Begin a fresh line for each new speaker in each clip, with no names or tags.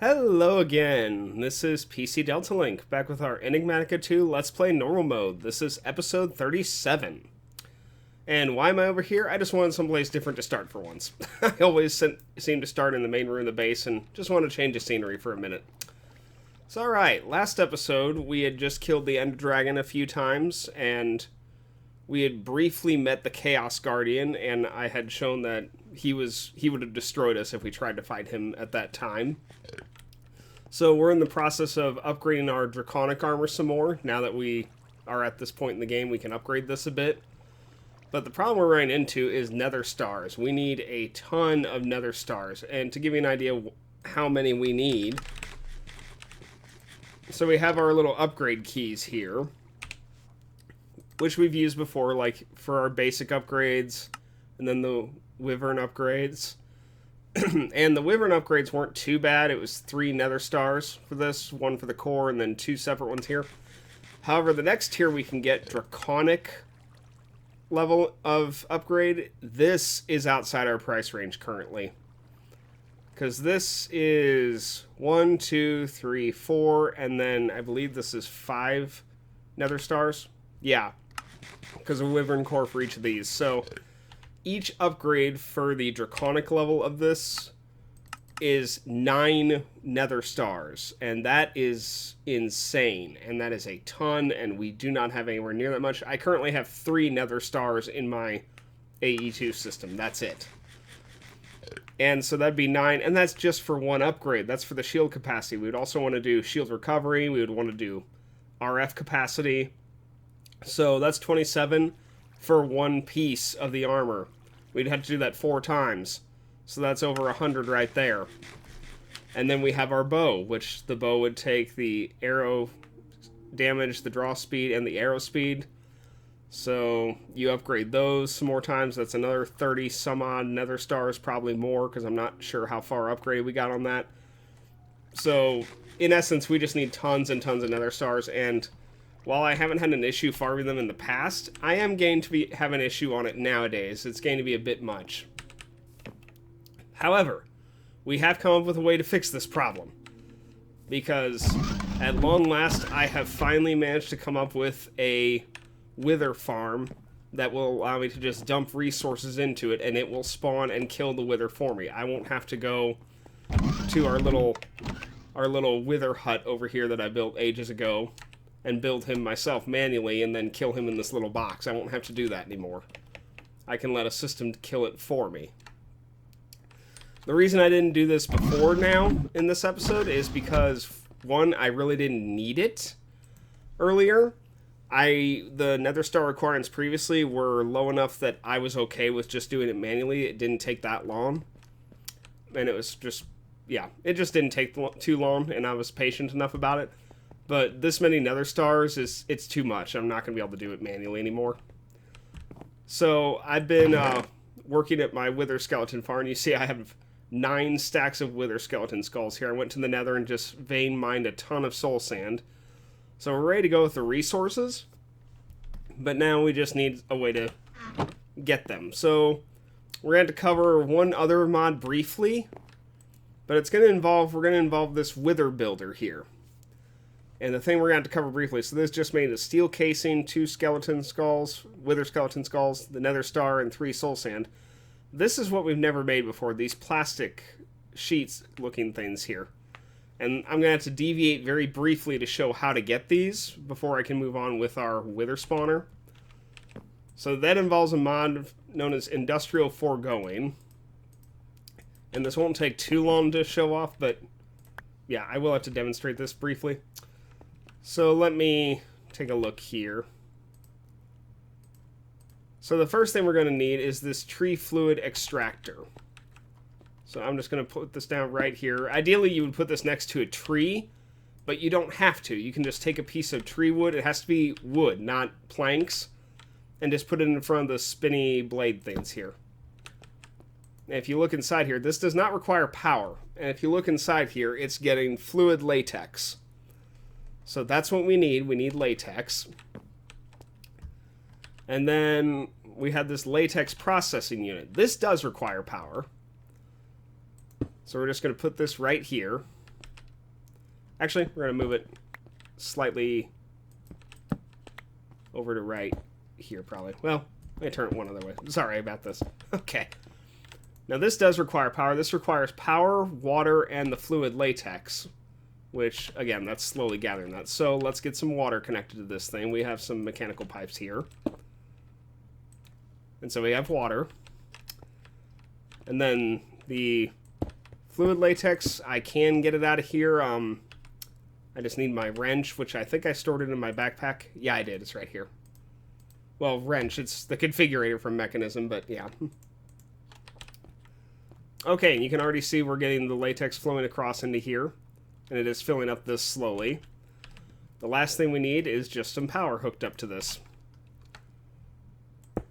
Hello again, this is PC Delta Link, back with our Enigmatica 2 Let's Play Normal Mode. This is episode 37. And why am I over here? I just wanted someplace different to start for once. I always seem to start in the main room of the base and just want to change the scenery for a minute. So alright, last episode we had just killed the Ender Dragon a few times, and we had briefly met the Chaos Guardian, and I had shown that he would have destroyed us if we tried to fight him at that time. So we're in the process of upgrading our Draconic armor some more. Now that we are at this point in the game, we can upgrade this a bit. But the problem we're running into is nether stars. We need a ton of nether stars. And to give you an idea of how many we need, so we have our little upgrade keys here, which we've used before, like for our basic upgrades, and then the Wyvern upgrades. And the Wyvern upgrades weren't too bad. It was 3 nether stars for this, 1 for the core, and then 2 separate ones here. However, the next tier we can get Draconic level of upgrade. This is outside our price range currently, because this is 1, 2, 3, 4, and then I believe this is 5 nether stars. Yeah, because of Wyvern core for each of these. So each upgrade for the Draconic level of this is 9 nether stars, and that is insane, and that is a ton, and we do not have anywhere near that much. I currently have 3 nether stars in my AE2 system. That's it. And so that'd be 9, and that's just for one upgrade. That's for the shield capacity. We would also want to do shield recovery. We would want to do RF capacity. So that's 27 for one piece of the armor. We'd have to do that 4 times. So that's over 100 right there. And then we have our bow, which the bow would take the arrow damage, the draw speed, and the arrow speed. So you upgrade those some more times. That's another 30 some odd nether stars, probably more, because I'm not sure how far upgraded we got on that. So in essence, we just need tons and tons of nether stars, and while I haven't had an issue farming them in the past, I am going to have an issue on it nowadays. It's going to be a bit much. However, we have come up with a way to fix this problem, because at long last I have finally managed to come up with a wither farm that will allow me to just dump resources into it, and it will spawn and kill the wither for me. I won't have to go to our little wither hut over here that I built ages ago and build him myself manually and then kill him in this little box. I won't have to do that anymore. I can let a system kill it for me. The reason I didn't do this before now in this episode is because, one, I really didn't need it earlier. The nether star requirements previously were low enough that I was okay with just doing it manually. It didn't take that long. And it was just, yeah, it just didn't take too long, and I was patient enough about it. But this many nether stars, it's too much. I'm not going to be able to do it manually anymore. So I've been working at my wither skeleton farm. You see I have 9 stacks of wither skeleton skulls here. I went to the nether and just vein mined a ton of soul sand. So we're ready to go with the resources. But now we just need a way to get them. So we're going to cover one other mod briefly. But it's going to involve, we're going to involve this wither builder here. And the thing we're going to have to cover briefly, so this just made a steel casing, 2 skeleton skulls, wither skeleton skulls, the nether star, and 3 soul sand. This is what we've never made before, these plastic sheets looking things here. And I'm going to have to deviate very briefly to show how to get these before I can move on with our wither spawner. So that involves a mod known as Industrial Foregoing. And this won't take too long to show off, but yeah, I will have to demonstrate this briefly. So let me take a look here. So the first thing we're going to need is this tree fluid extractor. So I'm just going to put this down right here. Ideally, you would put this next to a tree, but you don't have to. You can just take a piece of tree wood. It has to be wood, not planks, and just put it in front of the spinny blade things here. And if you look inside here, this does not require power. And if you look inside here, it's getting fluid latex. So that's what we need. We need latex. And then we have this latex processing unit. This does require power. So we're just going to put this right here. Actually, we're going to move it slightly over to right here, probably. Well, let me turn it one other way. Sorry about this. Okay. Now, this does require power. This requires power, water, and the fluid latex, which, again, that's slowly gathering that. So let's get some water connected to this thing. We have some mechanical pipes here. And so we have water. And then the fluid latex, I can get it out of here. I just need my wrench, which I think I stored it in my backpack. Yeah, I did. It's right here. Well, wrench. It's the configurator from Mechanism, but yeah. Okay, and you can already see we're getting the latex flowing across into here. And it is filling up this slowly. The last thing we need is just some power hooked up to this.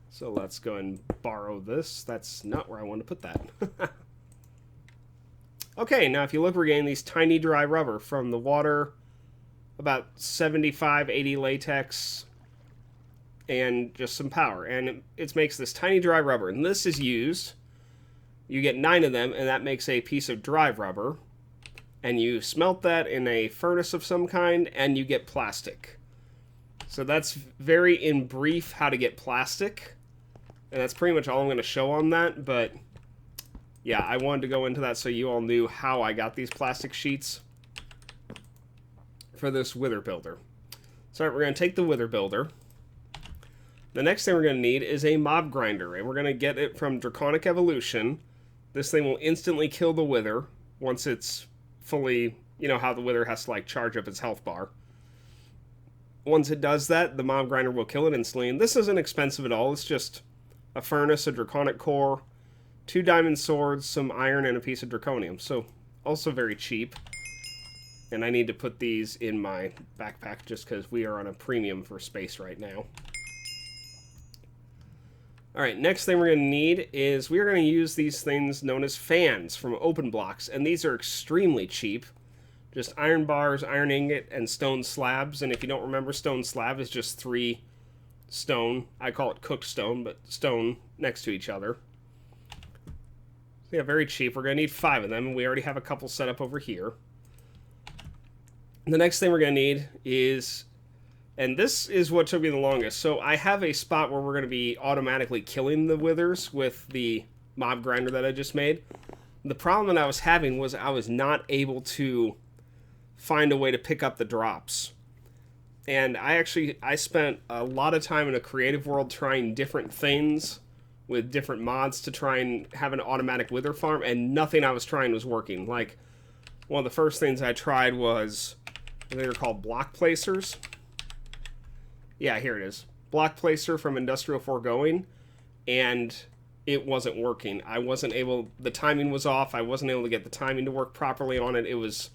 So let's go and borrow this. That's not where I want to put that. Okay, now if you look, we're getting these tiny dry rubber from the water, about 75, 80 latex, and just some power. And it makes this tiny dry rubber, and this is used. You get 9 of them, and that makes a piece of dry rubber. And you smelt that in a furnace of some kind, and you get plastic. So that's very in brief how to get plastic. And that's pretty much all I'm going to show on that, but yeah, I wanted to go into that so you all knew how I got these plastic sheets for this wither builder. So we're going to take the wither builder. The next thing we're going to need is a mob grinder, and we're going to get it from Draconic Evolution. This thing will instantly kill the wither once it's fully, you know how the wither has to like charge up its health bar. Once it does that, the mob grinder will kill it instantly, and this isn't expensive at all. It's just a furnace, a draconic core, 2 diamond swords, some iron, and a piece of draconium. So, also very cheap. And I need to put these in my backpack just because we are on a premium for space right now. Alright, next thing we're going to need is we are going to use these things known as fans from open blocks. And these are extremely cheap. Just iron bars, iron ingot, and stone slabs. And if you don't remember, stone slab is just 3 stone. I call it cooked stone, but stone next to each other. So yeah, very cheap. We're going to need 5 of them, and we already have a couple set up over here. The next thing we're going to need is, and this is what took me the longest, so I have a spot where we're going to be automatically killing the withers with the mob grinder that I just made. The problem that I was having was I was not able to find a way to pick up the drops. And I spent a lot of time in a creative world trying different things with different mods to try and have an automatic wither farm, and nothing I was trying was working. Like, one of the first things I tried was, I think they're called block placers. Yeah, here it is. Block placer from Industrial Foregoing, and it wasn't working. I wasn't able, the timing was off. I wasn't able to get the timing to work properly on it. It was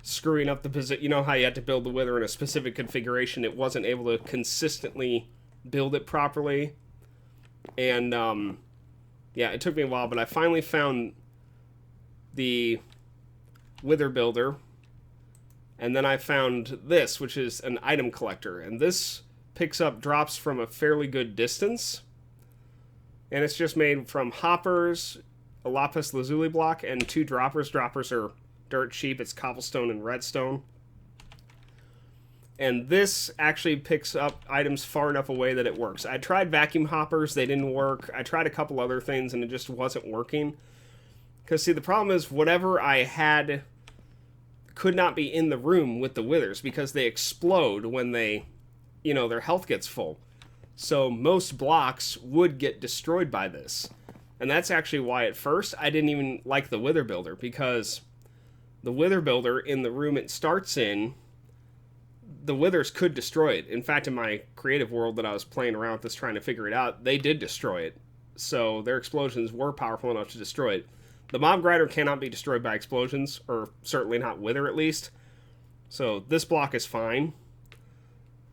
screwing up the position. You know how you had to build the wither in a specific configuration? It wasn't able to consistently build it properly. And, yeah, it took me a while, but I finally found the wither builder. And then I found this, which is an item collector. And this picks up drops from a fairly good distance. And it's just made from hoppers, a lapis lazuli block, and 2 droppers. Droppers are dirt cheap. It's cobblestone and redstone. And this actually picks up items far enough away that it works. I tried vacuum hoppers. They didn't work. I tried a couple other things, and it just wasn't working. Because, see, the problem is whatever I had could not be in the room with the withers because they explode when they, you know, their health gets full. So most blocks would get destroyed by this. And that's actually why at first I didn't even like the wither builder, because the wither builder in the room it starts in, the withers could destroy it. In fact, in my creative world that I was playing around with this trying to figure it out, they did destroy it. So their explosions were powerful enough to destroy it. The mob grinder cannot be destroyed by explosions, or certainly not wither at least. So this block is fine.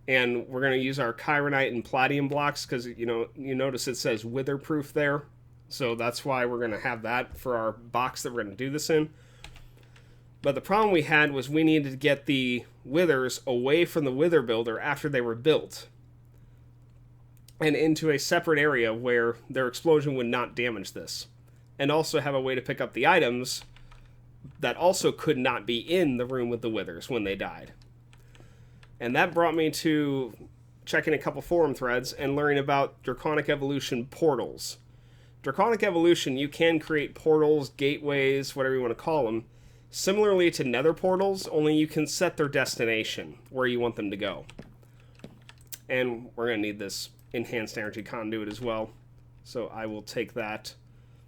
And we're going to use our chironite and palladium blocks because, you know, you notice it says witherproof there. So that's why we're going to have that for our box that we're going to do this in. But the problem we had was we needed to get the withers away from the wither builder after they were built. And into a separate area where their explosion would not damage this. And also have a way to pick up the items that also could not be in the room with the withers when they died. And that brought me to checking a couple forum threads and learning about Draconic Evolution portals. Draconic Evolution, you can create portals, gateways, whatever you want to call them, similarly to Nether portals, only you can set their destination, where you want them to go. And we're going to need this enhanced energy conduit as well, so I will take that.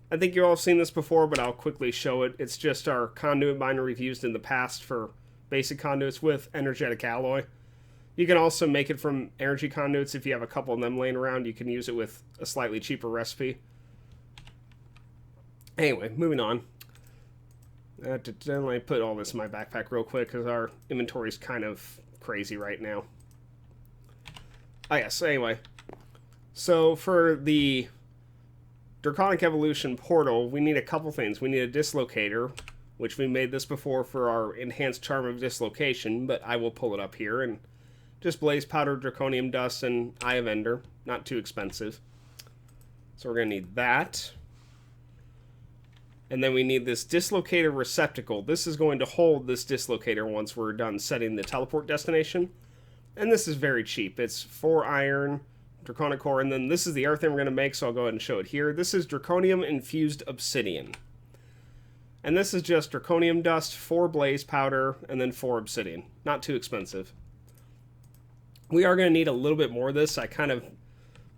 I think you all have seen this before, but I'll quickly show it. It's just our conduit binder we've used in the past for basic conduits with energetic alloy. You can also make it from energy conduits if you have a couple of them laying around. You can use it with a slightly cheaper recipe. Anyway, moving on. Let me put all this in my backpack real quick because our inventory is kind of crazy right now. Oh yes, anyway. So for the Draconic Evolution portal, we need a couple things. We need a dislocator, which we made this before for our enhanced charm of dislocation, but I will pull it up here. And just blaze powder, draconium dust, and Eye of Ender. Not too expensive. So we're going to need that. And then we need this dislocator receptacle. This is going to hold this dislocator once we're done setting the teleport destination. And this is very cheap. It's 4 iron, draconic core, and then this is the other thing we're going to make, so I'll go ahead and show it here. This is draconium infused obsidian. And this is just draconium dust, 4 blaze powder, and then 4 obsidian. Not too expensive. We are going to need a little bit more of this. I kind of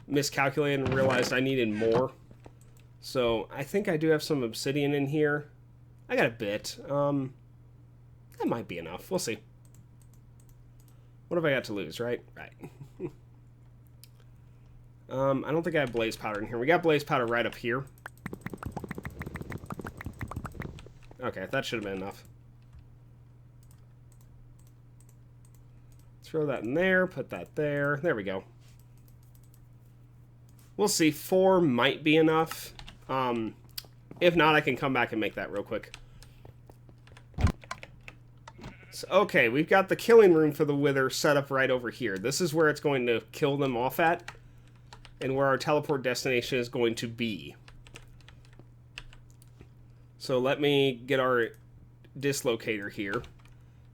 miscalculated and realized I needed more. So I think I do have some obsidian in here. I got a bit. That might be enough. We'll see. What have I got to lose, right? Right. I don't think I have blaze powder in here. We got blaze powder right up here. Okay, that should have been enough. Throw that in there, put that there. There we go. We'll see. 4 might be enough. If not, I can come back and make that real quick. So, okay, we've got the killing room for the wither set up right over here. This is where it's going to kill them off at, and where our teleport destination is going to be. So let me get our dislocator here.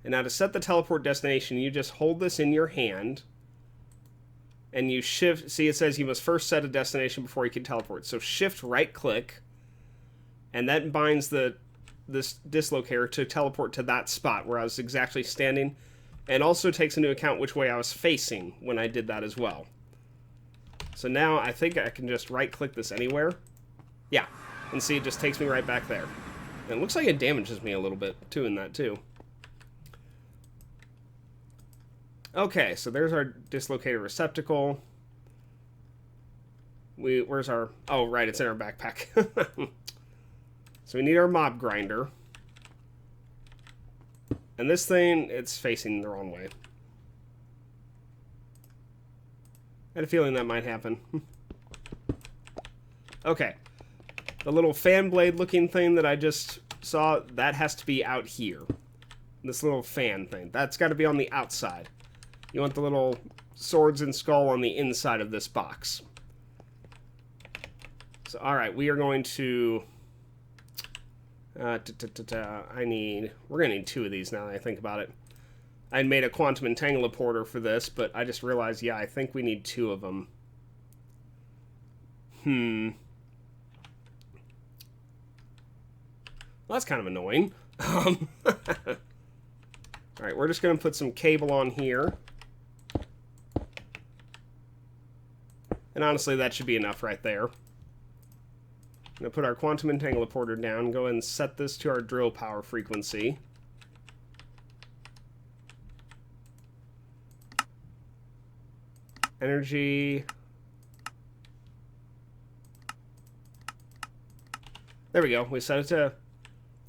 And now to set the teleport destination, you just hold this in your hand. And you shift... See, it says you must first set a destination before you can teleport. So shift right-click. And that binds this dislocator to teleport to that spot where I was exactly standing. And also takes into account which way I was facing when I did that as well. So now I think I can just right-click this anywhere. Yeah. And see, it just takes me right back there. And it looks like it damages me a little bit, too, in that, too. Okay, so there's our dislocator receptacle. Where's our... Oh, right, it's in our backpack. So we need our mob grinder. And this thing, it's facing the wrong way. I had a feeling that might happen. Okay. The little fan blade looking thing that I just saw, that has to be out here. This little fan thing. That's got to be on the outside. You want the little swords and skull on the inside of this box. So, alright, we are going to... we're going to need 2 of these now that I think about it. I made a quantum entangleporter for this, but I just realized, yeah, I think we need 2 of them. Well, that's kind of annoying. Alright, we're just going to put some cable on here. And honestly, that should be enough right there. I'm going to put our quantum entangleporter down, go ahead and set this to our drill power frequency. Energy. There we go. We set it to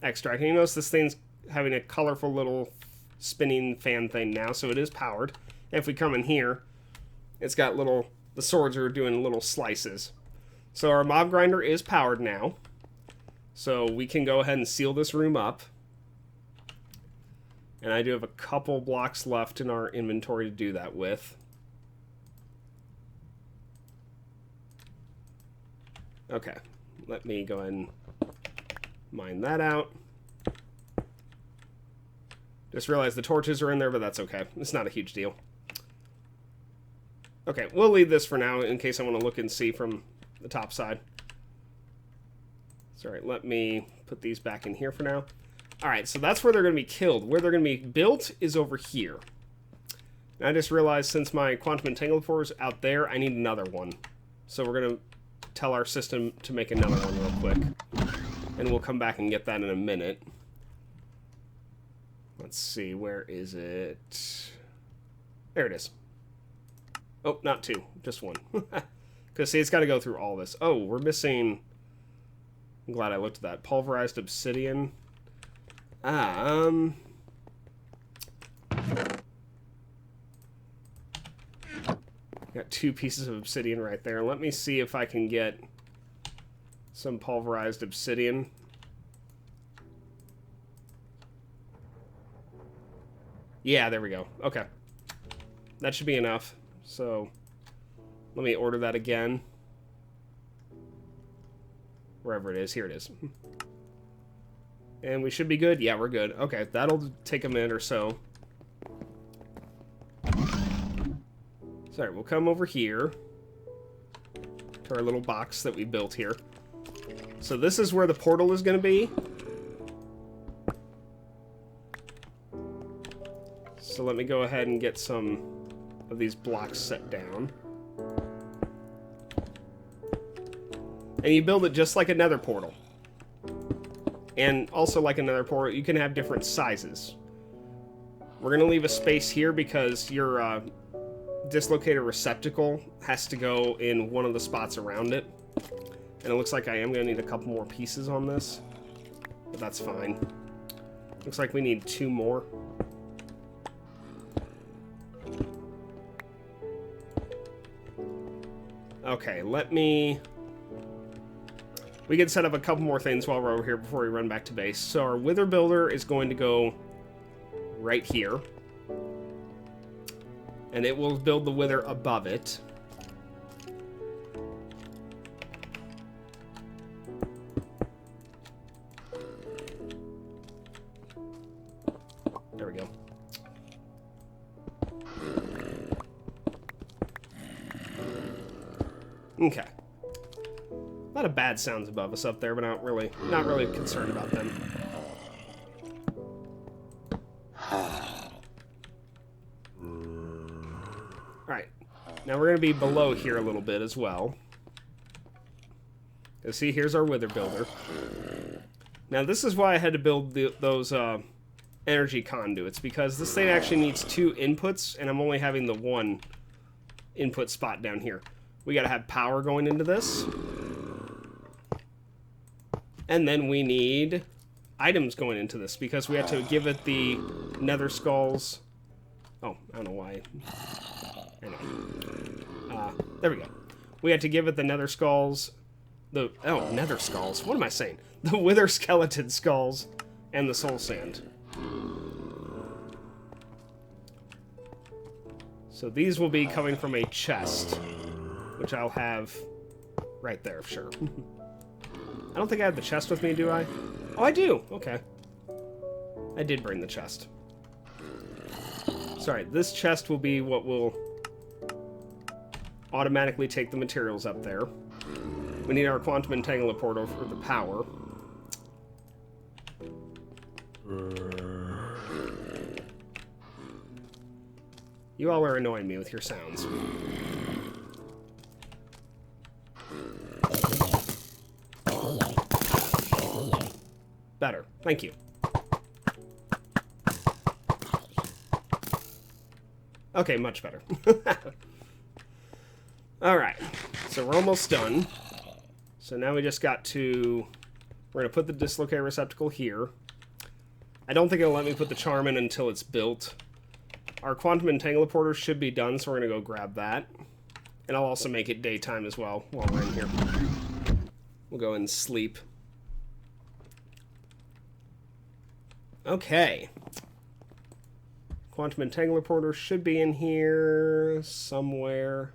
extract. And you notice this thing's having a colorful little spinning fan thing now, so it is powered. And if we come in here, it's got little... The swords are doing little slices. So our mob grinder is powered now. So we can go ahead and seal this room up. And I do have a couple blocks left in our inventory to do that with. Okay, let me go ahead and mine that out. Just realized the torches are in there, but that's okay. It's not a huge deal. Okay, we'll leave this for now in case I want to look and see from the top side. Sorry, let me put these back in here for now. Alright, so that's where they're going to be killed. Where they're going to be built is over here. And I just realized since my quantum entanglement is out there, I need another one. So we're going to tell our system to make another one real quick. And we'll come back and get that in a minute. Let's see, where is it? There it is. Oh, not two, just one. Because, see, it's got to go through all this. Oh, we're missing... I'm glad I looked at that. Pulverized obsidian. Got 2 pieces of obsidian right there. Let me see if I can get some pulverized obsidian. Yeah, there we go. Okay. That should be enough. So, let me order that again. Wherever it is. Here it is. And we should be good? Yeah, we're good. Okay, that'll take a minute or so. Sorry, we'll come over here to our little box that we built here. So this is where the portal is going to be. So let me go ahead and get some of these blocks set down. And you build it just like a nether portal. And also like a nether portal, you can have different sizes. We're going to leave a space here because your dislocated receptacle has to go in one of the spots around it. And it looks like I am going to need a couple more pieces on this. But that's fine. Looks like we need 2 more. Okay, let me... We can set up a couple more things while we're over here before we run back to base. So our wither builder is going to go right here. And it will build the wither above it. There we go. Okay. A lot of bad sounds above us up there, but not really concerned about them. Alright. Now we're going to be below here a little bit as well. You see, here's our wither builder. Now this is why I had to build those energy conduits, because this thing actually needs 2 inputs, and I'm only having the 1 input spot down here. We got to have power going into this. And then we need items going into this, because we have to give it the nether skulls. Oh, I don't know why. Anyway. There we go. We had to give it the nether skulls. Nether skulls. What am I saying? The wither skeleton skulls and the soul sand. So these will be coming from a chest, which I'll have right there, sure. I don't think I have the chest with me, do I? Oh, I do! Okay. I did bring the chest. Sorry, this chest will be what will automatically take the materials up there. We need our quantum entanglement portal for the power. You all are annoying me with your sounds. Better. Thank you. Okay, much better. Alright, so we're almost done. So now we just got to... We're going to put the dislocated receptacle here. I don't think it'll let me put the charm in until it's built. Our quantum entanglement porter should be done, so we're going to go grab that. And I'll also make it daytime as well while we're in here. We'll go and sleep. Okay. Quantum entanglement porter should be in here somewhere.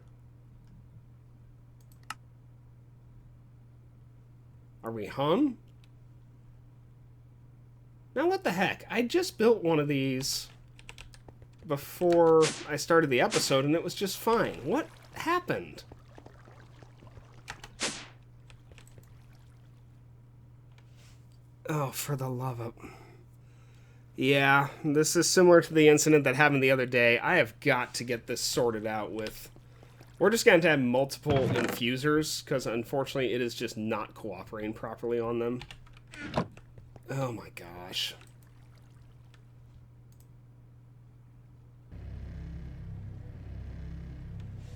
Are we home? Now what the heck? I just built one of these before I started the episode and it was just fine. What happened? Oh, for the love of... Yeah, this is similar to the incident that happened the other day. I have got to get this sorted out with... We're just going to have multiple infusers, because unfortunately it is just not cooperating properly on them. Oh my gosh.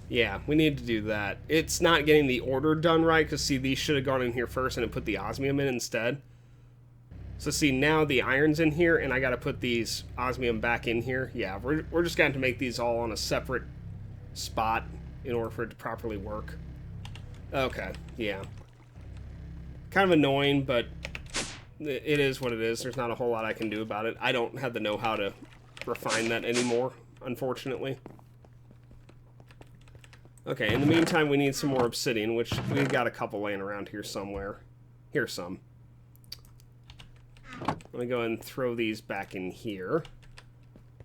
Yeah, we need to do that. It's not getting the order done right, because see, these should have gone in here first and it put the osmium in instead. So see, now the iron's in here, and I got to put these osmium back in here. Yeah, we're just going to make these all on a separate spot in order for it to properly work. Okay, yeah. Kind of annoying, but it is what it is. There's not a whole lot I can do about it. I don't have the know-how to refine that anymore, unfortunately. Okay, in the meantime, we need some more obsidian, which we've got a couple laying around here somewhere. Here's some. Let me go ahead and throw these back in here.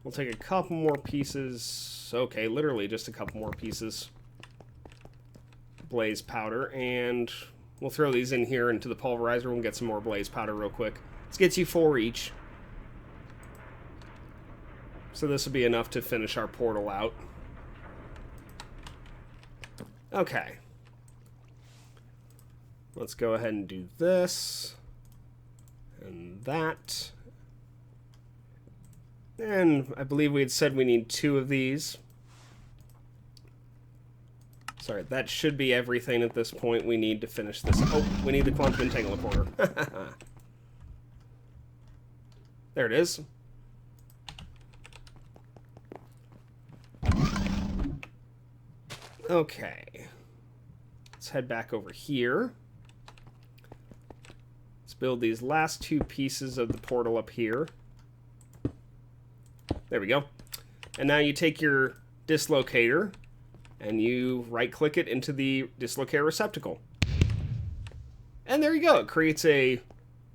We'll take a couple more pieces. Okay, literally just a couple more pieces. Blaze powder, and we'll throw these in here into the pulverizer. We'll get some more blaze powder real quick. This gets you 4 each. So this will be enough to finish our portal out. Okay. Let's go ahead and do this. And that. And I believe we had said we need 2 of these. Sorry, that should be everything at this point. We need to finish this. Oh, we need the quantum entanglement porter. There it is. Okay. Let's head back over here. Let's build these last 2 pieces of the portal up here. There we go. And now you take your dislocator and you right-click it into the dislocator receptacle. And there you go. It creates a...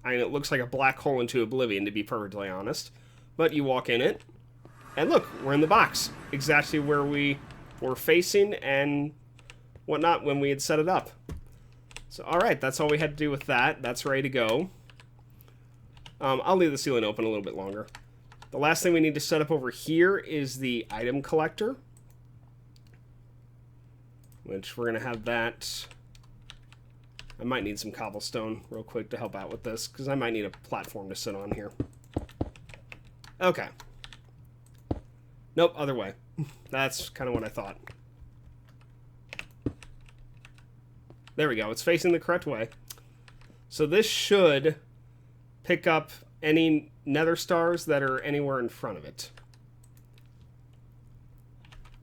I mean, it looks like a black hole into oblivion, to be perfectly honest. But you walk in it, and look, we're in the box. Exactly where we were facing and whatnot when we had set it up. So, alright, that's all we had to do with that. That's ready to go. I'll leave the ceiling open a little bit longer. The last thing we need to set up over here is the item collector. Which we're going to have that. I might need some cobblestone real quick to help out with this, because I might need a platform to sit on here. Okay. Nope, other way. That's kind of what I thought. There we go. It's facing the correct way. So this should pick up any nether stars that are anywhere in front of it.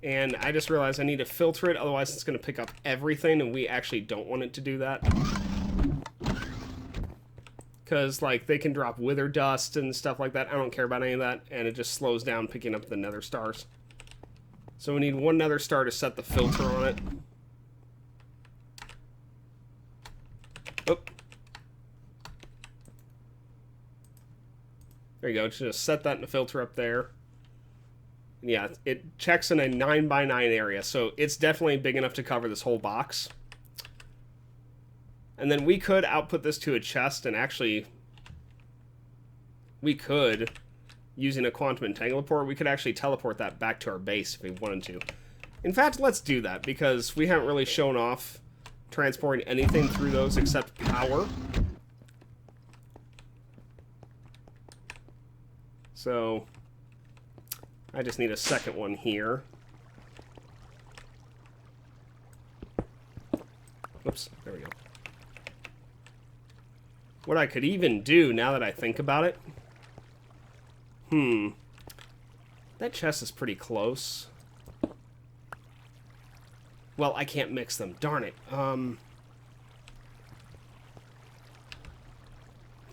And I just realized I need to filter it, otherwise it's going to pick up everything, and we actually don't want it to do that. Because, like, they can drop wither dust and stuff like that. I don't care about any of that, and it just slows down picking up the nether stars. So we need 1 nether star to set the filter on it. Oop. There you go. Just set that in the filter up there. Yeah, it checks in a 9x9 area, so it's definitely big enough to cover this whole box. And then we could output this to a chest, and actually, we could, using a quantum entanglement port, we could actually teleport that back to our base if we wanted to. In fact, let's do that, because we haven't really shown off transporting anything through those except power. So I just need a second one here. Oops, there we go. What I could even do, now that I think about it... That chest is pretty close. Well, I can't mix them. Darn it.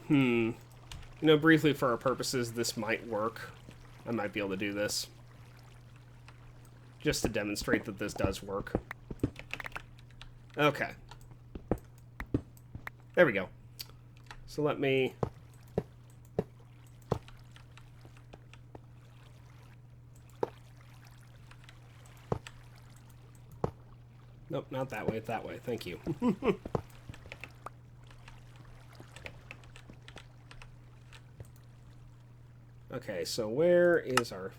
You know, briefly for our purposes, this might work. I might be able to do this. Just to demonstrate that this does work. Okay. There we go. So let me Nope, not that way. That way. Thank you. Okay, so where is our...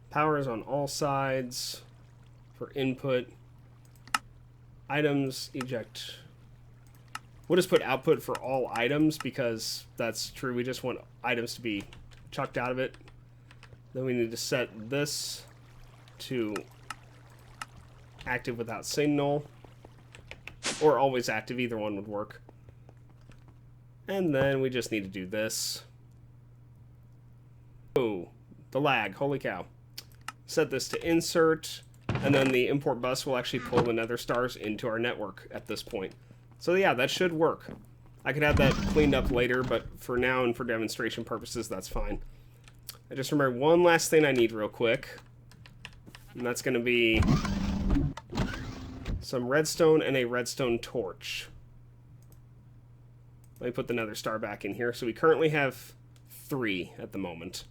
Power is on all sides for input. Items, eject. We'll just put output for all items because that's true. We just want items to be chucked out of it. Then we need to set this to active without signal. Or always active, either one would work. And then we just need to do this. Oh, the lag, holy cow. Set this to insert, and then the import bus will actually pull the nether stars into our network at this point. So yeah, that should work. I could have that cleaned up later, but for now and for demonstration purposes, that's fine. I just remembered one last thing I need real quick, and that's going to be some redstone and a redstone torch. Let me put the nether star back in here. So we currently have 3 at the moment.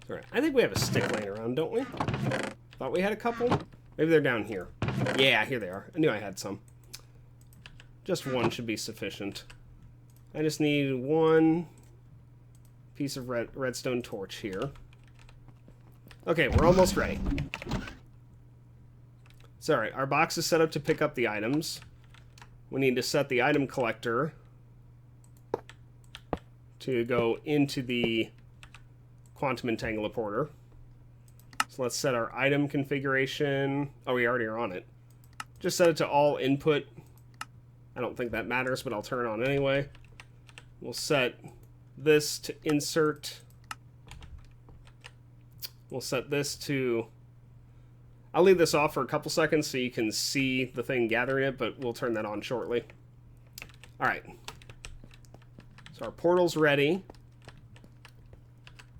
Alright, I think we have a stick laying around, don't we? Thought we had a couple? Maybe they're down here. Yeah, here they are. I knew I had some. Just one should be sufficient. I just need 1 piece of redstone torch here. Okay, we're almost ready. So, alright, our box is set up to pick up the items. We need to set the item collector to go into the quantum entangler. So let's set our item configuration. Oh, we already are on it. Just set it to all input. I don't think that matters, but I'll turn it on anyway. We'll set this to insert. We'll set this to... I'll leave this off for a couple seconds so you can see the thing gathering it, but we'll turn that on shortly. Alright. So our portal's ready.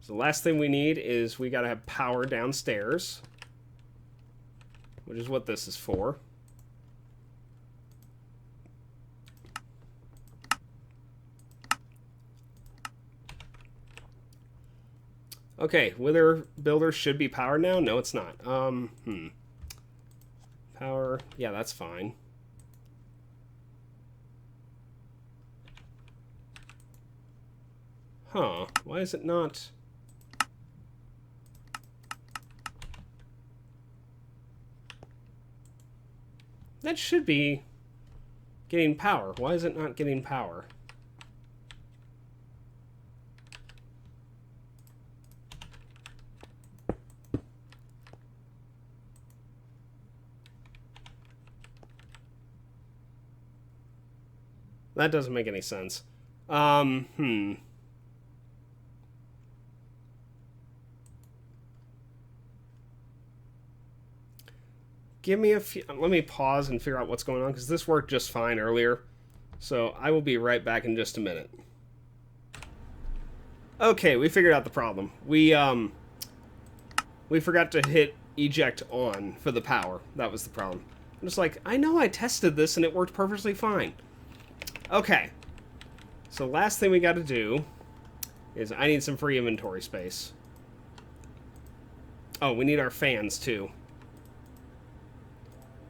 So the last thing we need is we gotta have power downstairs, which is what this is for. Okay, Wither Builder should be powered now. No, it's not. Power. Yeah, that's fine. Huh. Why is it not... That should be getting power. Why is it not getting power? That doesn't make any sense. Give me a few... Let me pause and figure out what's going on, because this worked just fine earlier. So I will be right back in just a minute. Okay, we figured out the problem. We forgot to hit eject on for the power. That was the problem. I'm just like, I know I tested this and it worked perfectly fine. Okay. So last thing we got to do is I need some free inventory space. Oh, we need our fans too.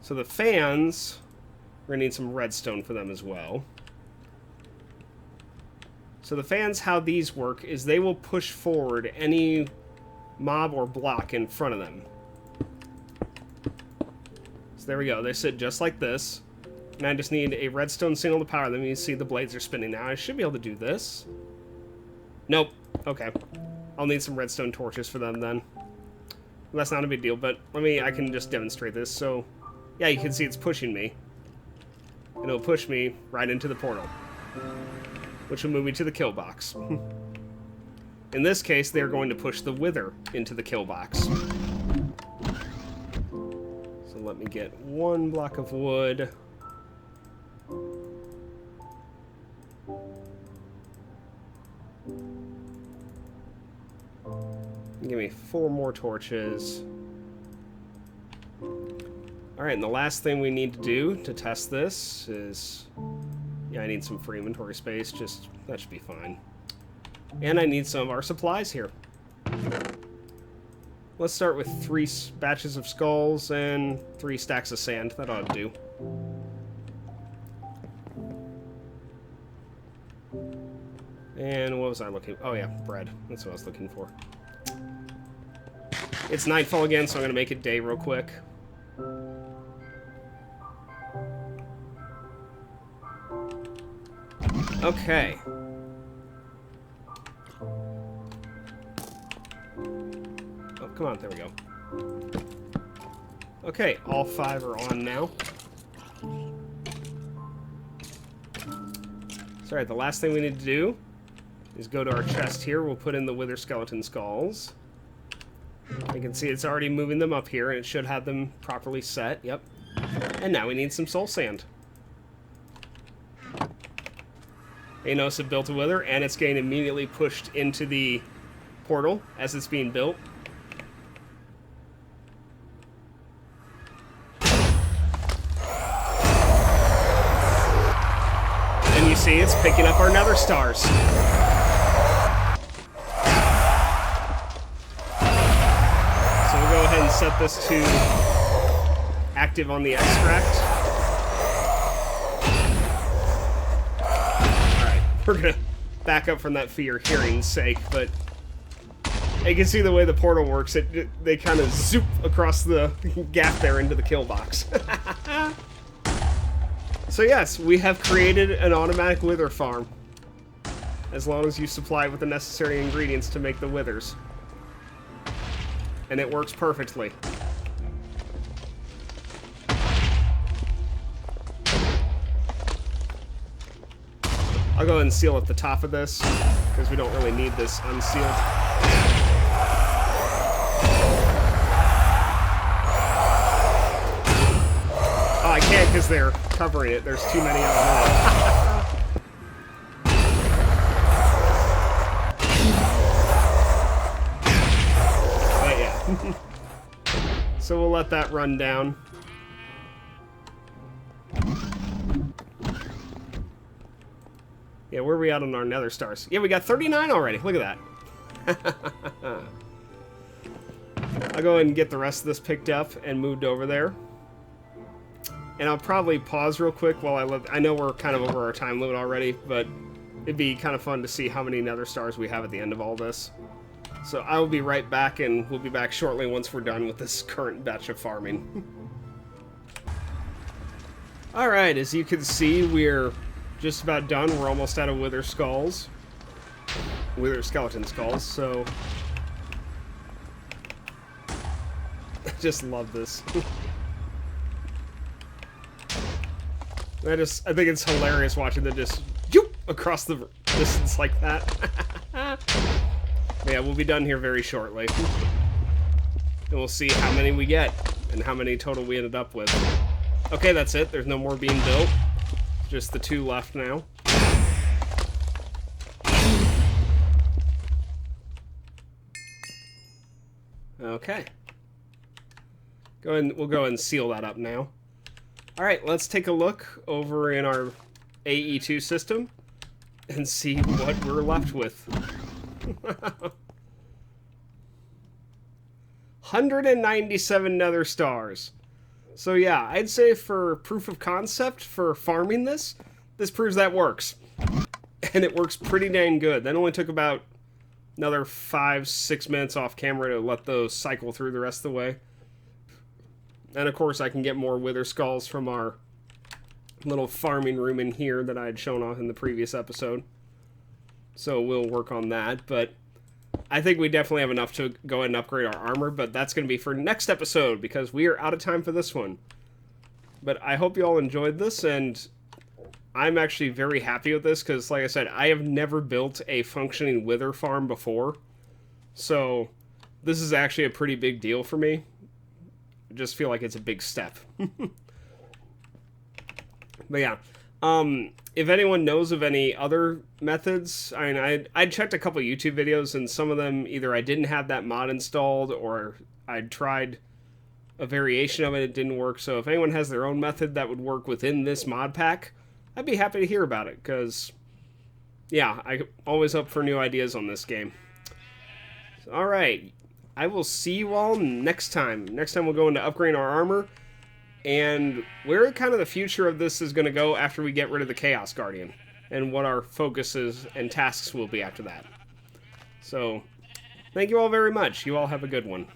So the fans, we're going to need some redstone for them as well. So the fans, how these work is they will push forward any mob or block in front of them. So there we go. They sit just like this. And I just need a redstone signal to power them. You see the blades are spinning now. I should be able to do this. Nope. Okay. I'll need some redstone torches for them then. That's not a big deal, but I can just demonstrate this. So... yeah, you can see it's pushing me. And it'll push me right into the portal, which will move me to the kill box. In this case, they're going to push the Wither into the kill box. So let me get 1 block of wood. Give me 4 more torches. Alright, and the last thing we need to do to test this is... yeah, I need some free inventory space. Just, that should be fine. And I need some of our supplies here. Let's start with 3 batches of skulls and 3 stacks of sand. That ought to do. And what was I looking for? Oh yeah, bread. That's what I was looking for. It's nightfall again, so I'm going to make it day real quick. Okay. Oh, come on. There we go. Okay, all 5 are on now. So, alright, the last thing we need to do is go to our chest here. We'll put in the wither skeleton skulls. You can see it's already moving them up here, and it should have them properly set. Yep. And now we need some soul sand. You notice it built a wither, and it's getting immediately pushed into the portal as it's being built. And you see it's picking up our nether stars. So we'll go ahead and set this to active on the extract. We're gonna back up from that for your hearing's sake, but you can see the way the portal works. They kind of zoop across the gap there into the kill box. So yes, we have created an automatic wither farm. As long as you supply it with the necessary ingredients to make the withers. And it works perfectly. I'll go ahead and seal at the top of this, because we don't really need this unsealed. Oh, I can't because they're covering it. There's too many of them. But yeah. So we'll let that run down. Yeah, where are we at on our nether stars? Yeah, we got 39 already. Look at that. I'll go ahead and get the rest of this picked up and moved over there. And I'll probably pause real quick while I know we're kind of over our time limit already, but it'd be kind of fun to see how many nether stars we have at the end of all this. So I will be right back, and we'll be back shortly once we're done with this current batch of farming. Alright, as you can see, we're just about done. We're almost out of wither skulls. Wither skeleton skulls, so I just love this. I think it's hilarious watching them just yoop across the distance like that. Yeah, we'll be done here very shortly. And we'll see how many we get and how many total we ended up with. Okay, that's it. There's no more being built. Just the 2 left now. Okay. We'll go ahead and seal that up now. Alright, let's take a look over in our AE2 system and see what we're left with. 197 nether stars. So yeah, I'd say for proof of concept for farming this proves that works. And it works pretty dang good. That only took about another 5-6 minutes off camera to let those cycle through the rest of the way. And of course I can get more wither skulls from our little farming room in here that I had shown off in the previous episode. So we'll work on that, but I think we definitely have enough to go ahead and upgrade our armor, but that's going to be for next episode, because we are out of time for this one. But I hope you all enjoyed this, and I'm actually very happy with this, because like I said, I have never built a functioning wither farm before. So this is actually a pretty big deal for me. I just feel like it's a big step. But yeah, if anyone knows of any other methods, I mean, I checked a couple YouTube videos, and some of them either I didn't have that mod installed, or I'd tried a variation of it, it didn't work. So if anyone has their own method that would work within this mod pack, I'd be happy to hear about it, because, yeah, I'm always up for new ideas on this game. Alright, I will see you all next time. Next time we'll go into upgrading our armor, and where kind of the future of this is going to go after we get rid of the Chaos Guardian, and what our focuses and tasks will be after that. So, thank you all very much. You all have a good one.